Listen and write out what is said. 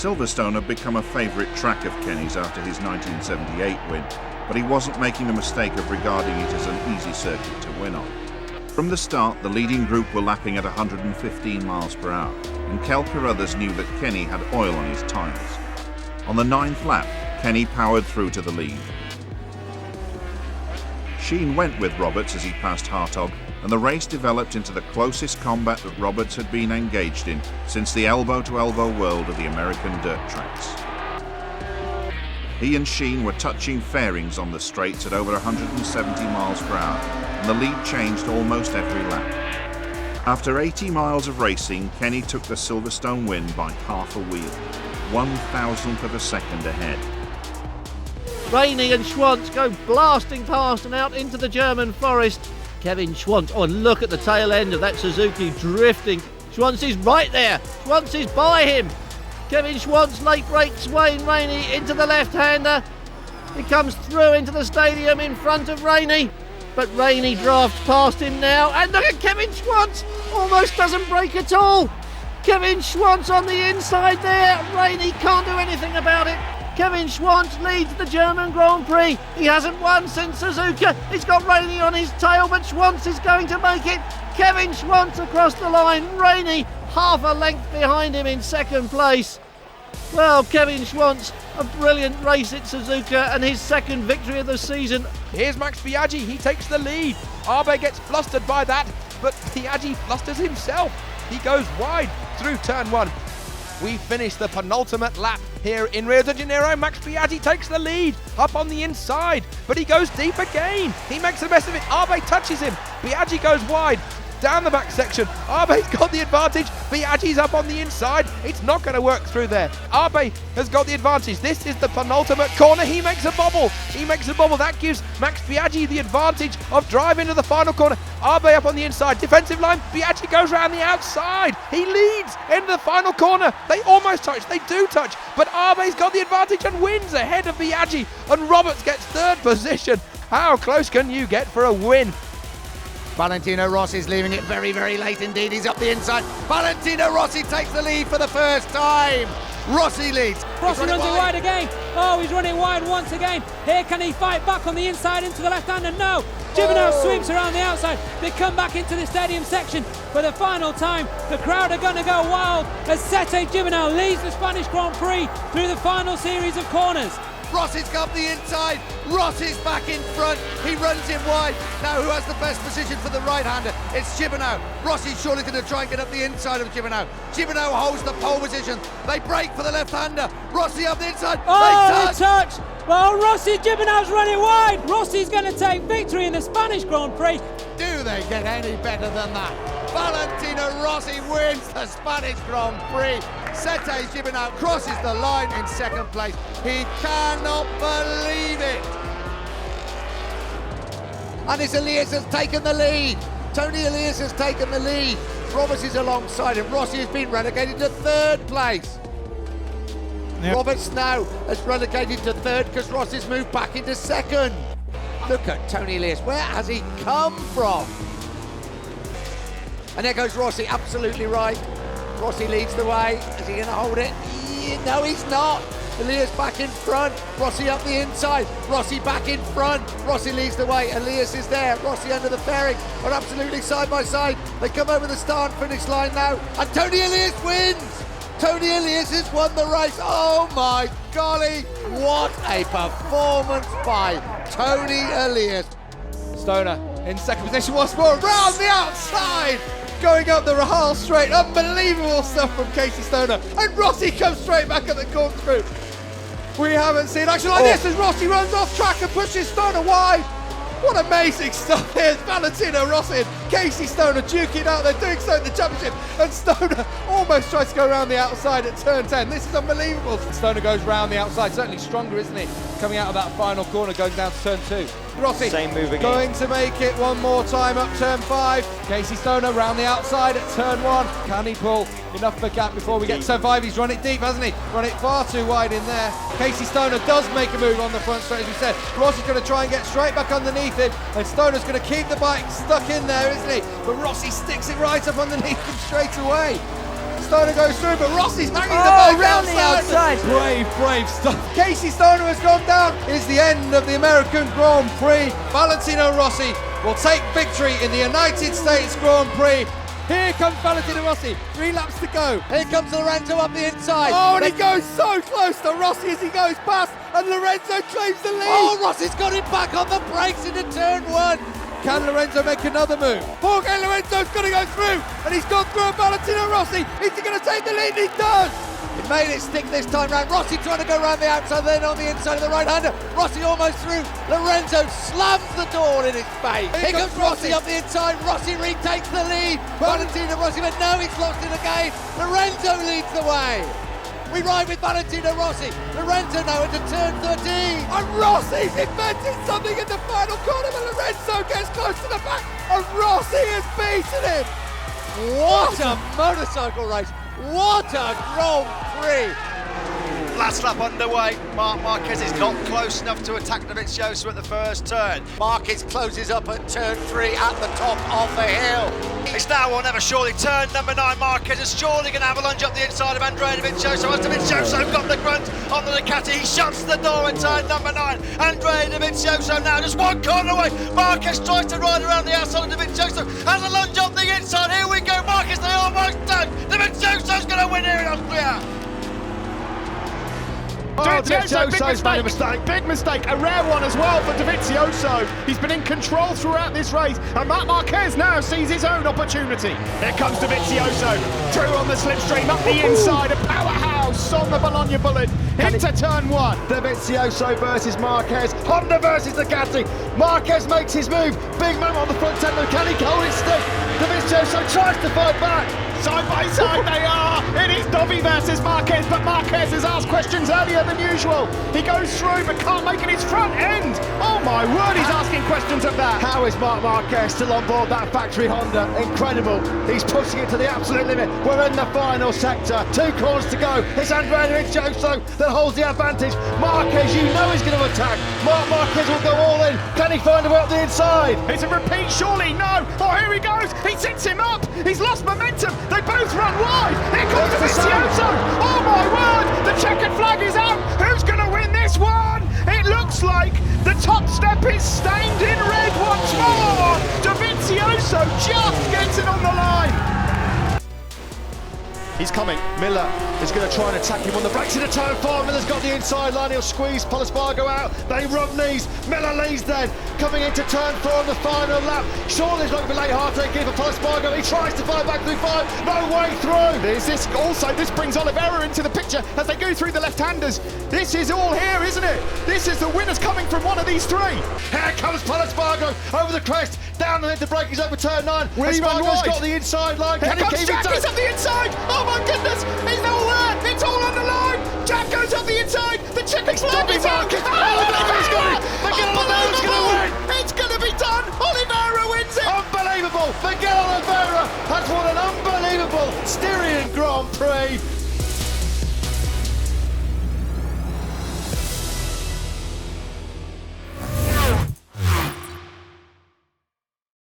Silverstone had become a favourite track of Kenny's after his 1978 win, but he wasn't making the mistake of regarding it as an easy circuit to win on. From the start, the leading group were lapping at 115 miles per hour, and Capirossi knew that Kenny had oil on his tyres. On the 9th lap, Kenny powered through to the lead. Sheen went with Roberts as he passed Hartog, and the race developed into the closest combat that Roberts had been engaged in since the elbow-to-elbow world of the American dirt tracks. He and Sheen were touching fairings on the straights at over 170 miles per hour, and the lead changed almost every lap. After 80 miles of racing, Kenny took the Silverstone win by half a wheel, 1,000th of a second ahead. Rainey and Schwantz go blasting past and out into the German forest. Kevin Schwantz, oh, and look at the tail end of that Suzuki drifting. Schwantz is right there. Schwantz is by him. Kevin Schwantz late breaks Wayne Rainey into the left-hander. He comes through into the stadium in front of Rainey, but Rainey drafts past him now. And look at Kevin Schwantz, almost doesn't break at all. Kevin Schwantz on the inside there. Rainey can't do anything about it. Kevin Schwantz leads the German Grand Prix. He hasn't won since Suzuka. He's got Rainey on his tail, but Schwantz is going to make it. Kevin Schwantz across the line. Rainey half a length behind him in second place. Well, Kevin Schwantz, a brilliant race at Suzuka and his second victory of the season. Here's Max Biaggi, he takes the lead. Abe gets flustered by that, but Biaggi flusters himself. He goes wide through turn 1. We finish the penultimate lap here in Rio de Janeiro. Max Biaggi takes the lead up on the inside, but he goes deep again. He makes the best of it. Abe touches him. Biaggi goes wide down the back section. Abe's got the advantage. Biaggi's up on the inside. It's not going to work through there. Abe has got the advantage. This is the penultimate corner. He makes a bubble. He makes a bubble. That gives Max Biaggi the advantage of driving to the final corner. Abe up on the inside. Defensive line. Biaggi goes around the outside. He leads into the final corner. They almost touch. They do touch. But Abe's got the advantage and wins ahead of Biaggi. And Roberts gets third position. How close can you get for a win? Valentino Rossi's leaving it very, very late indeed. He's up the inside. Valentino Rossi takes the lead for the first time. Rossi leads. Rossi runs it wide again. Oh, he's running wide once again. Here, can he fight back on the inside into the left-hander? No. Gibernau sweeps around the outside. They come back into the stadium section for the final time. The crowd are going to go wild as Sete Gibernau leads the Spanish Grand Prix through the final series of corners. Rossi's got the inside. Rossi's back in front. He runs him wide. Now who has the best position for the right-hander? It's Gibernau. Rossi's surely going to try and get up the inside of Gibernau. Gibernau holds the pole position. They break for the left-hander. Rossi up the inside. Oh, they touch. Well, Rossi, Gibernau's running wide. Rossi's going to take victory in the Spanish Grand Prix. Do they get any better than that? Valentino Rossi wins the Spanish Grand Prix. Sete Gibernau crosses the line in second place. He cannot believe it. And it's Elias has taken the lead. Tony Elias has taken the lead. Roberts is alongside him. Rossi has been relegated to third place. Yep. Roberts now has relegated to third because Rossi's moved back into second. Look at Tony Elias. Where has he come from? And there goes Rossi, absolutely right. Rossi leads the way. Is he going to hold it? No, he's not. Elias back in front. Rossi up the inside. Rossi back in front. Rossi leads the way. Elias is there. Rossi under the fairing. Are absolutely side by side. They come over the start and finish line now. And Tony Elias wins. Tony Elias has won the race. Oh my golly. What a performance by Tony Elias. Stoner in second position once more. Round the outside. Going up the Rahal straight. Unbelievable stuff from Casey Stoner. And Rossi comes straight back at the corkscrew. We haven't seen action like this as Rossi runs off track and pushes Stoner wide. What amazing stuff here. Valentino Rossi and Casey Stoner duking out. They're doing so in the championship. And Stoner almost tries to go around the outside at turn 10. This is unbelievable. Stoner goes round the outside. Certainly stronger, isn't he? Coming out of that final corner, goes down to turn 2. Rossi same move again. Going to make it one more time up turn 5. Casey Stoner round the outside at turn 1. Can he pull enough of a gap before we get to turn 5? He's run it deep, hasn't he? Run it far too wide in there. Casey Stoner does make a move on the front straight, as we said. Rossi's going to try and get straight back underneath him, and Stoner's going to keep the bike stuck in there, isn't he? But Rossi sticks it right up underneath him straight away. Stoner goes through, but Rossi's hanging the bike round the outside. Brave stuff. Casey Stoner has gone down. Is the end of the American Grand Prix. Valentino Rossi will take victory in the United States Grand Prix. Here comes Valentino Rossi. 3 laps to go. Here comes Lorenzo up the inside. Oh, and he goes so close to Rossi as he goes past, and Lorenzo claims the lead. Oh, Rossi's got him back on the brakes into turn 1. Can Lorenzo make another move? Jorge Lorenzo's going to go through, and he's gone through Valentino Rossi. Is he going to take the lead? He does. He made it stick this time round. Rossi trying to go round the outside, then on the inside of the right-hander. Rossi almost through. Lorenzo slams the door in his face. Here comes Rossi up the inside. Rossi retakes the lead. Valentino Rossi, but no, he's lost it again. Lorenzo leads the way. We ride with Valentino Rossi. Lorenzo now into turn 13. And Rossi's invented something in the final corner, but Lorenzo gets close to the back, and Rossi has beaten him. What a motorcycle race. What a Grand Prix. Last lap underway. Marquez is not close enough to attack Dovizioso at the first turn. Marquez closes up at turn 3 at the top of the hill. It's now or never surely. Turn number 9. Marquez is surely going to avalanche up the inside of Andrea Dovizioso. As Dovizioso got the grunt on the Ducati, he shuts the door in turn number 9. Andrea Dovizioso now just one corner away. Marquez tries to ride around the outside of Dovizioso. Has a lunge up the inside. Here we go. Marquez, they almost done. Dovizioso's going to win here in Austria. Dovizioso's made a mistake. Big mistake, a rare one as well for Dovizioso. He's been in control throughout this race, and Marquez now sees his own opportunity. Here comes Dovizioso, through on the slipstream, up the inside, a powerhouse on the Bologna bullet, into turn 1. Dovizioso versus Marquez, Honda versus Ducati. Marquez makes his move, big moment on the front end, can he hold his stick? Dovizioso tries to fight back. Side by side they are. It is Dovi versus Marquez, but Marquez has asked questions earlier than usual. He goes through but can't make it his front end. Oh my word, he's asking questions of that. How is Marc Marquez still on board that factory Honda? Incredible. He's pushing it to the absolute limit. We're in the final sector. 2 corners to go. It's Andrea Dovizioso that holds the advantage. Marquez, you know he's going to attack. Marc Marquez will go all in. Can he find a way up the inside? It's a repeat, surely. No. Oh, here he goes. He sets him up. He's lost momentum. They both run wide. Here comes Dovizioso. Oh my word. The checkered flag is out. Who's going to win this one? It looks like the top step is stained in red once more. Dovizioso just gets it on the line. He's coming. Miller is going to try and attack him on the brakes into turn 4. Miller's got the inside line. He'll squeeze Polispargo out. They rub knees. Miller leads then. Coming into turn 4 on the final lap. Surely he's looking for late heart-take here for Polispargo. He tries to fight back through 5. No way through. This brings Oliveira into the picture as they go through the left-handers. This is all here, isn't it? This is the winners coming from one of these 3. Here comes Polispargo over the crest. Down the brake. He's over turn 9. Espargo's got the inside line. Here Can he comes keep Jack. it He's up the inside. Oh my goodness. He's all there. It's all on the line. Jack goes up the inside. The checkered flag is out. Oliveira's got it. Miguel Oliveira's going to win. It's going to be done. Oliveira wins it. Unbelievable. Miguel Oliveira has won an unbelievable Styrian Grand Prix.